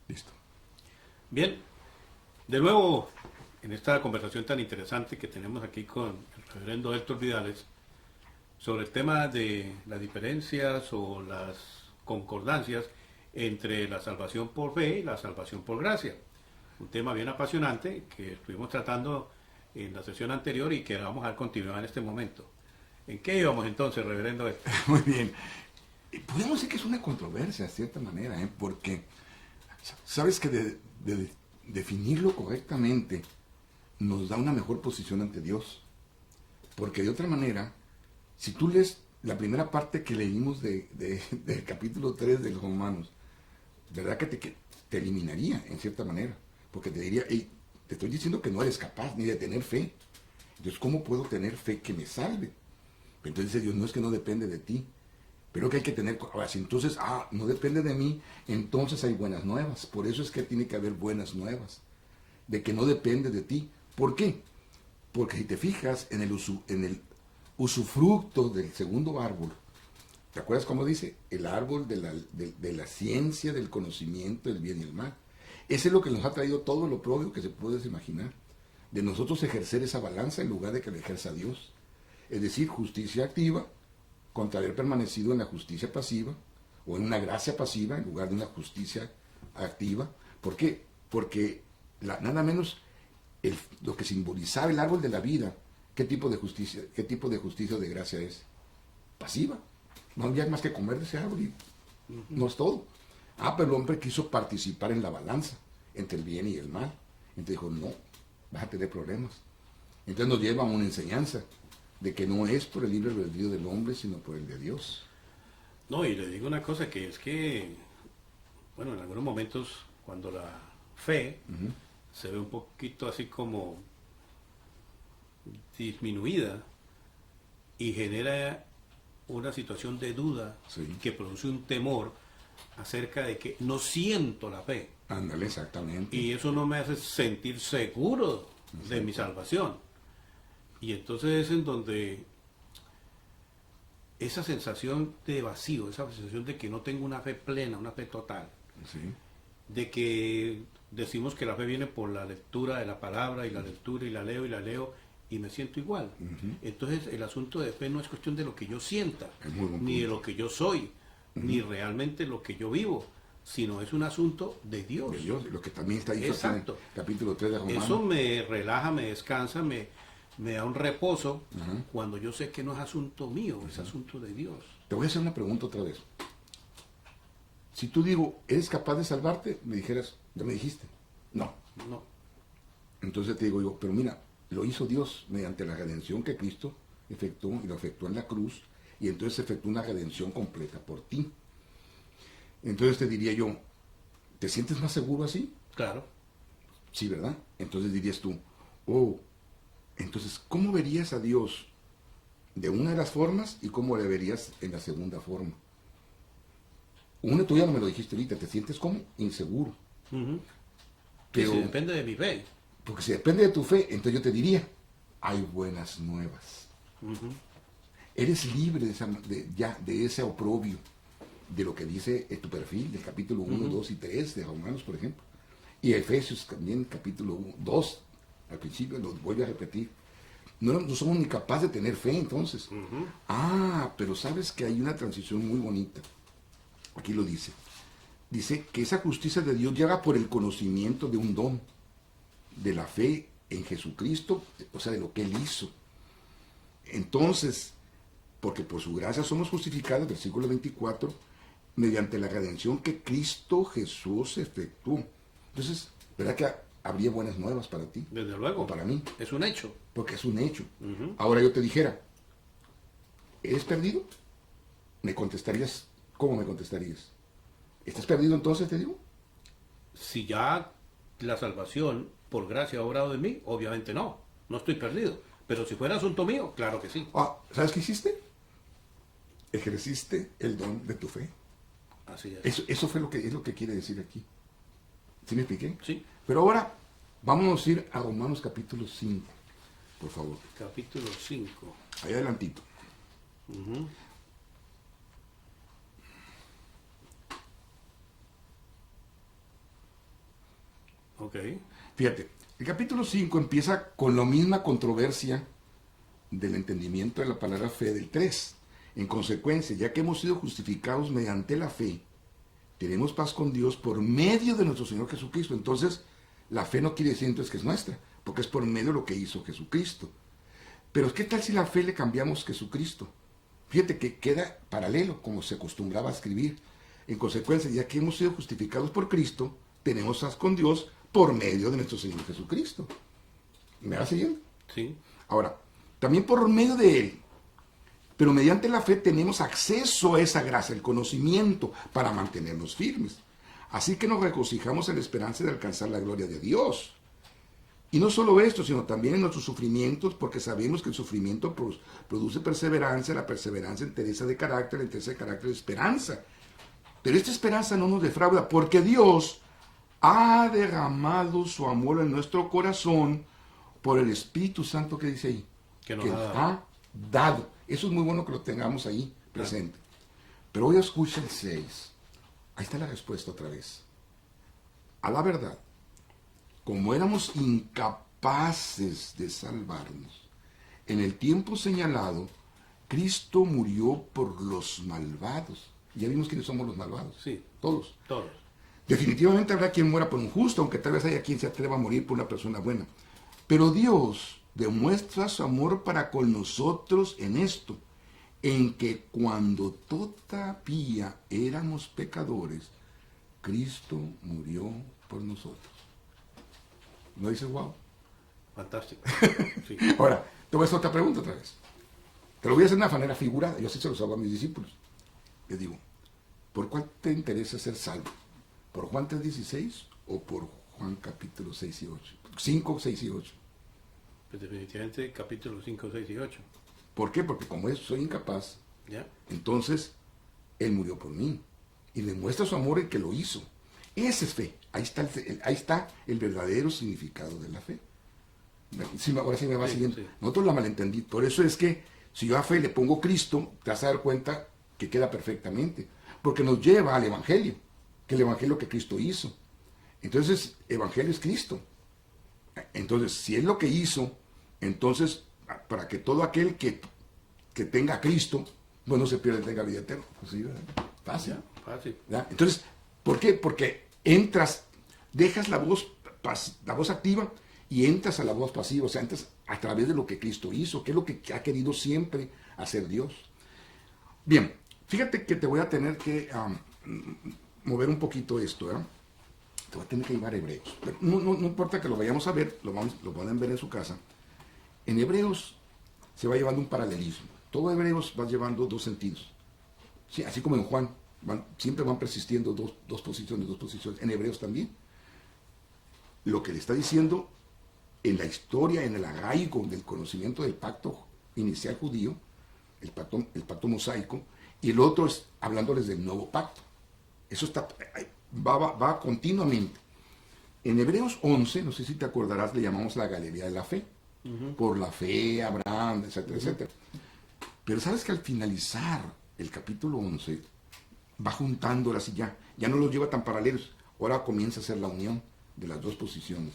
Listo. Bien, de nuevo en esta conversación tan interesante que tenemos aquí con el reverendo Héctor Vidales sobre el tema de las diferencias o las concordancias entre la salvación por fe y la salvación por gracia. Un tema bien apasionante que estuvimos tratando en la sesión anterior y que vamos a continuar en este momento. ¿En qué íbamos entonces, reverendo Héctor? Muy bien. Podemos decir que es una controversia, de cierta manera, porque sabes que de definirlo correctamente nos da una mejor posición ante Dios. Porque de otra manera, si tú lees la primera parte que leímos del capítulo 3 de los Romanos, ¿verdad que te eliminaría en cierta manera? Porque te diría, hey, te estoy diciendo que no eres capaz ni de tener fe. Entonces, ¿cómo puedo tener fe que me salve? Entonces dice Dios, no es que no depende de ti, pero que hay que tener, ahora si entonces, no depende de mí, entonces hay buenas nuevas. Por eso es que tiene que haber buenas nuevas, de que no depende de ti. ¿Por qué? Porque si te fijas en el usufructo del segundo árbol, ¿te acuerdas cómo dice? El árbol de la ciencia, del conocimiento, del bien y el mal. Ese es lo que nos ha traído todo lo propio que se puede imaginar. De nosotros ejercer esa balanza en lugar de que la ejerza Dios. Es decir, justicia activa contra haber permanecido en la justicia pasiva o en una gracia pasiva en lugar de una justicia activa. ¿Por qué? Porque nada menos lo que simbolizaba el árbol de la vida, ¿qué tipo de justicia o de gracia es? Pasiva. No había más que comer de ese árbol y no es todo. Pero el hombre quiso participar en la balanza entre el bien y el mal. Entonces dijo, no, vas a tener problemas. Entonces nos lleva a una enseñanza de que no es por el libre albedrío del hombre, sino por el de Dios. No, y le digo una cosa que es que, bueno, en algunos momentos cuando la fe se ve un poquito así como disminuida y genera una situación de duda Sí. que produce un temor acerca de que no siento la fe. Ándale, exactamente. Y eso no me hace sentir seguro de mi salvación. Y entonces es en donde esa sensación de vacío, esa sensación de que no tengo una fe plena, una fe total, Sí. de que decimos que la fe viene por la lectura de la palabra y la lectura y la leo y me siento igual. Entonces el asunto de fe no es cuestión de lo que yo sienta, Es muy buen ni de punto. lo que yo soy, ni realmente lo que yo vivo, sino es un asunto de Dios. De Dios, lo que también está dicho en el Exacto. capítulo 3 de Romanos. Eso me relaja, me descansa, me da un reposo cuando yo sé que no es asunto mío, es asunto de Dios. Te voy a hacer una pregunta otra vez. Si tú digo, ¿eres capaz de salvarte? Me dijeras, ya me dijiste. No. No. Entonces te digo yo, pero mira, lo hizo Dios mediante la redención que Cristo efectuó y lo efectuó en la cruz, y entonces efectuó una redención completa por ti. Entonces te diría yo, ¿te sientes más seguro así? Claro. Sí, ¿verdad? Entonces dirías tú, entonces, ¿cómo verías a Dios de una de las formas y cómo le verías en la segunda forma? Una, tú ya no me lo dijiste ahorita, te sientes como inseguro. Que si depende de mi fe. Porque si depende de tu fe, entonces yo te diría, hay buenas nuevas. Eres libre de ese oprobio, de lo que dice tu perfil, del capítulo 1, 2 y 3 de Romanos, por ejemplo. Y Efesios también, capítulo 1, 2, al principio lo vuelve a repetir. No somos ni capaces de tener fe entonces. Pero sabes que hay una transición muy bonita. Aquí lo dice. Dice que esa justicia de Dios llega por el conocimiento de un don, de la fe en Jesucristo, o sea, de lo que Él hizo. Entonces, porque por su gracia somos justificados, versículo 24, mediante la redención que Cristo Jesús efectuó. Entonces, ¿verdad que habría buenas nuevas para ti? Desde luego. O para mí. Es un hecho. Porque es un hecho. Ahora yo te dijera, ¿eres perdido? Me contestarías, ¿cómo me contestarías? ¿Estás perdido entonces, te digo? Si ya la salvación por gracia ha obrado en mí, obviamente no. No estoy perdido. Pero si fuera asunto mío, claro que sí. ¿Sabes qué hiciste? Ejerciste el don de tu fe. Así es. Eso es lo que quiere decir aquí. ¿Sí me expliqué? Sí. Pero ahora, vámonos a ir a Romanos capítulo 5, por favor. Capítulo 5. Ahí adelantito. Ok. Fíjate, el capítulo 5 empieza con la misma controversia del entendimiento de la palabra fe del 3. En consecuencia, ya que hemos sido justificados mediante la fe, tenemos paz con Dios por medio de nuestro Señor Jesucristo. Entonces, la fe no quiere decir entonces que es nuestra, porque es por medio de lo que hizo Jesucristo. Pero ¿qué tal si la fe le cambiamos Jesucristo? Fíjate que queda paralelo, como se acostumbraba a escribir. En consecuencia, ya que hemos sido justificados por Cristo, tenemos paz con Dios por medio de nuestro Señor Jesucristo. ¿Me va siguiendo? Sí. Ahora, también por medio de Él, pero mediante la fe tenemos acceso a esa gracia, el conocimiento, para mantenernos firmes. Así que nos regocijamos en la esperanza de alcanzar la gloria de Dios. Y no solo esto, sino también en nuestros sufrimientos, porque sabemos que el sufrimiento produce perseverancia, la perseverancia entereza de carácter, la entereza de carácter de esperanza. Pero esta esperanza no nos defrauda, porque Dios ha derramado su amor en nuestro corazón por el Espíritu Santo que dice ahí. Que nos que ha dado. Eso es muy bueno que lo tengamos ahí presente. Pero hoy escucha el 6. Ahí está la respuesta otra vez. A la verdad, como éramos incapaces de salvarnos, en el tiempo señalado, Cristo murió por los malvados. Ya vimos quiénes somos los malvados. Sí. Todos. Todos. Definitivamente habrá quien muera por un justo, aunque tal vez haya quien se atreva a morir por una persona buena. Pero Dios demuestra su amor para con nosotros en esto, en que cuando todavía éramos pecadores, Cristo murió por nosotros. ¿No dices wow? Fantástico. Sí. Ahora, te voy a hacer otra pregunta otra vez. Te lo voy a hacer de una manera figurada. Yo así se los hago a mis discípulos. Les digo, ¿por cuál te interesa ser salvo? ¿Por Juan 3:16 o por Juan capítulo 6 y 8? 5, 6 y 8. Pues definitivamente capítulos 5, 6 y 8. ¿Por qué? Porque como soy incapaz, ¿Ya? entonces Él murió por mí. Y demuestra su amor en que lo hizo. Esa es fe. Ahí está el verdadero significado de la fe. Sí, ahora sí me va Sí, siguiendo. sí. Nosotros la malentendí. Por eso es que si yo a fe le pongo Cristo, te vas a dar cuenta que queda perfectamente. Porque nos lleva al Evangelio. Que el Evangelio que Cristo hizo. Entonces, Evangelio es Cristo. Entonces, si es lo que hizo, entonces, para que todo aquel que tenga a Cristo, pues no se pierda, tenga vida eterna. Pues sí, ¿verdad? Fácil. Ya, fácil. ¿Ya? Entonces, ¿por qué? Porque entras, dejas la voz activa y entras a la voz pasiva, o sea, entras a través de lo que Cristo hizo, que es lo que ha querido siempre hacer Dios. Bien, fíjate que te voy a tener que mover un poquito esto, ¿eh? Te voy a tener que llevar a Hebreos. Pero no importa que lo vayamos a ver, lo pueden ver en su casa. En Hebreos se va llevando un paralelismo. Todo Hebreos va llevando dos sentidos. Sí, así como en Juan, siempre van persistiendo dos posiciones. En Hebreos también. Lo que le está diciendo en la historia, en el arraigo del conocimiento del pacto inicial judío, el pacto mosaico, y el otro es hablándoles del nuevo pacto. Eso va continuamente. En Hebreos 11, no sé si te acordarás, le llamamos la galería de la fe. Por la fe, Abraham, etcétera, etcétera. Pero sabes que al finalizar el capítulo 11, va juntándolas y ya no los lleva tan paralelos. Ahora comienza a hacer la unión de las dos posiciones.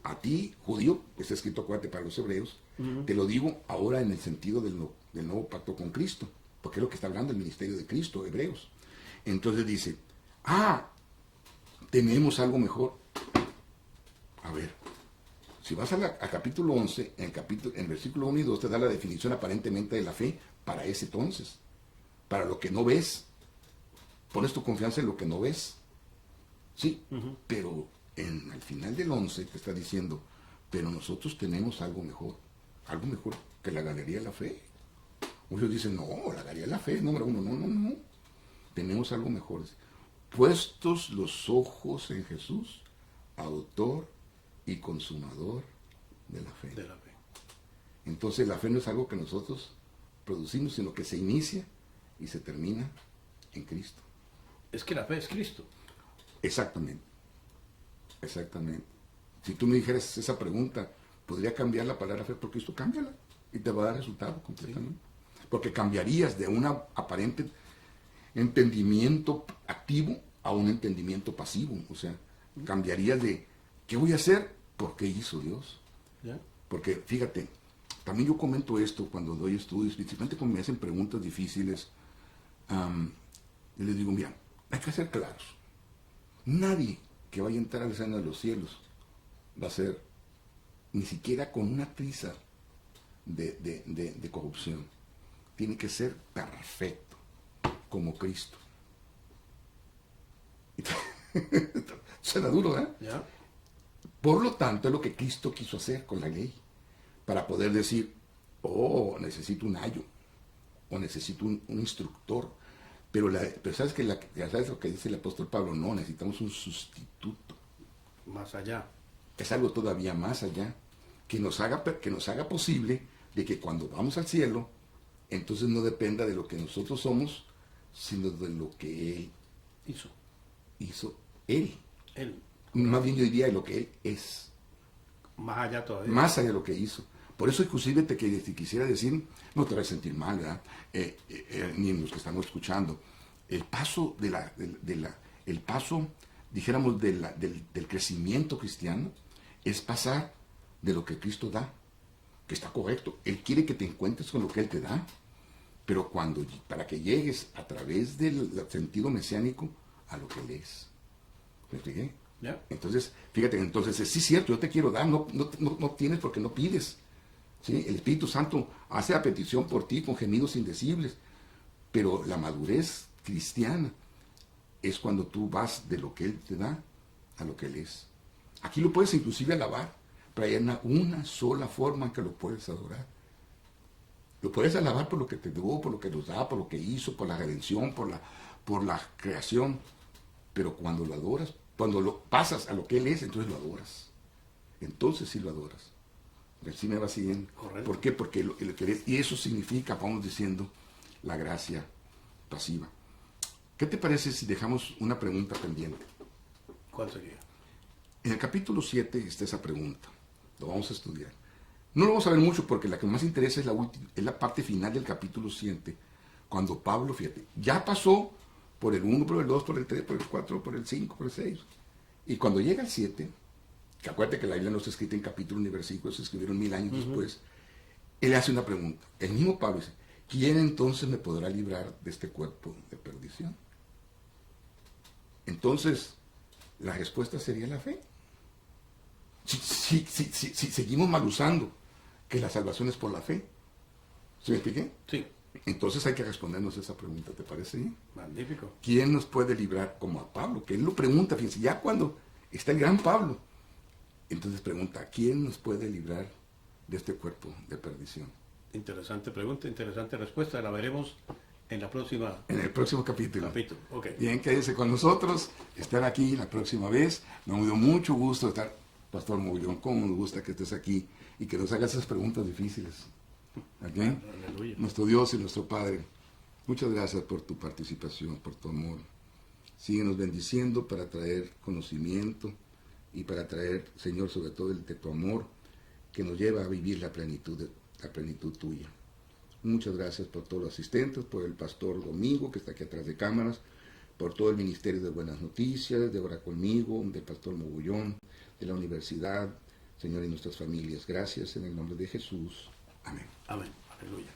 A ti, judío, está escrito, acuérdate, para los hebreos, te lo digo ahora en el sentido del nuevo pacto con Cristo, porque es lo que está hablando el ministerio de Cristo, Hebreos. Entonces dice, tenemos algo mejor. A ver, si vas a capítulo 11, en el versículo 1 y 2 te da la definición aparentemente de la fe para ese entonces. Para lo que no ves. Pones tu confianza en lo que no ves. Sí, pero al final del 11 te está diciendo, pero nosotros tenemos algo mejor que la galería de la fe. Muchos dicen, no, la galería de la fe es número uno. No. Tenemos algo mejor. Puestos los ojos en Jesús, autor y consumador de la fe. Entonces la fe no es algo que nosotros producimos, sino que se inicia y se termina en Cristo. Es que la fe es Cristo. Exactamente. Si tú me dijeras esa pregunta, ¿podría cambiar la palabra fe por Cristo? Cámbiala y te va a dar resultado completamente. Sí. Porque cambiarías de un aparente entendimiento activo a un entendimiento pasivo. O sea, cambiarías de ¿Qué voy a hacer? ¿Por qué hizo Dios? ¿Ya? Porque fíjate, también yo comento esto cuando doy estudios, principalmente cuando me hacen preguntas difíciles. Y les digo, mira, hay que ser claros. Nadie que vaya a entrar al reino de los cielos va a ser ni siquiera con una tiza de corrupción. Tiene que ser perfecto, como Cristo. Suena duro, ¿eh? ¿Ya? Por lo tanto, es lo que Cristo quiso hacer con la ley, para poder decir, oh, necesito un ayo, o necesito un instructor. Pero ¿sabes ¿sabes lo que dice el apóstol Pablo? No, necesitamos un sustituto. Más allá. Es algo todavía más allá, que nos haga posible de que cuando vamos al cielo, entonces no dependa de lo que nosotros somos, sino de lo que Él hizo Él. Más bien yo diría de lo que Él es. Más allá todavía. Más allá de lo que hizo. Por eso inclusive te quisiera decir, no te vas a sentir mal, ¿verdad? Ni en los que estamos escuchando. El paso el paso, dijéramos, del crecimiento cristiano es pasar de lo que Cristo da, que está correcto. Él quiere que te encuentres con lo que Él te da, pero para que llegues a través del sentido mesiánico a lo que Él es. ¿Me expliqué? ¿Ya? Entonces, fíjate, sí es cierto, yo te quiero dar, no tienes porque no pides. ¿Sí? El Espíritu Santo hace la petición por ti con gemidos indecibles, pero la madurez cristiana es cuando tú vas de lo que Él te da a lo que Él es. Aquí lo puedes inclusive alabar, pero hay una sola forma en que lo puedes adorar. Lo puedes alabar por lo que te dio, por lo que nos da, por lo que hizo, por la redención, por la creación, pero cuando lo adoras, cuando lo pasas a lo que Él es, entonces lo adoras. Entonces sí lo adoras. Sí me va siguiendo. Correcto. ¿Por qué? Porque y eso significa, vamos diciendo, la gracia pasiva. ¿Qué te parece si dejamos una pregunta pendiente? ¿Cuál sería? En el capítulo 7 está esa pregunta. Lo vamos a estudiar. No lo vamos a ver mucho porque la que más interesa es la parte final del capítulo 7, cuando Pablo, fíjate, ya pasó por el 1, por el 2, por el 3, por el 4, por el 5, por el 6. Y cuando llega al 7, que acuérdate que la Biblia no está escrita en capítulos ni versículos, se escribieron 1000 años después, él hace una pregunta. El mismo Pablo dice, ¿quién entonces me podrá librar de este cuerpo de perdición? Entonces, la respuesta sería la fe. Si seguimos mal usando que la salvación es por la fe, ¿sí me expliqué? Sí. Entonces hay que respondernos esa pregunta, ¿te parece bien? Magnífico. ¿Quién nos puede librar como a Pablo? Que él lo pregunta, fíjense, ya cuando está el gran Pablo, entonces pregunta, ¿quién nos puede librar de este cuerpo de perdición? Interesante pregunta, interesante respuesta. La veremos en la próxima. En el próximo capítulo. Okay. Bien, quédense con nosotros, estar aquí la próxima vez. Nos dio mucho gusto estar, Pastor Mogollón, cómo nos gusta que estés aquí y que nos hagas esas preguntas difíciles. ¿Okay? Aleluya. Nuestro Dios y nuestro Padre, muchas gracias por tu participación, por tu amor. Síguenos bendiciendo para traer conocimiento y para traer, Señor, sobre todo de tu amor, que nos lleva a vivir la plenitud tuya. Muchas gracias por todos los asistentes, por el pastor Domingo, que está aquí atrás de cámaras, por todo el Ministerio de Buenas Noticias, de Ora Conmigo, del pastor Mogollón, de la universidad, Señor, y nuestras familias. Gracias en el nombre de Jesús. Amén. Amén. Aleluya.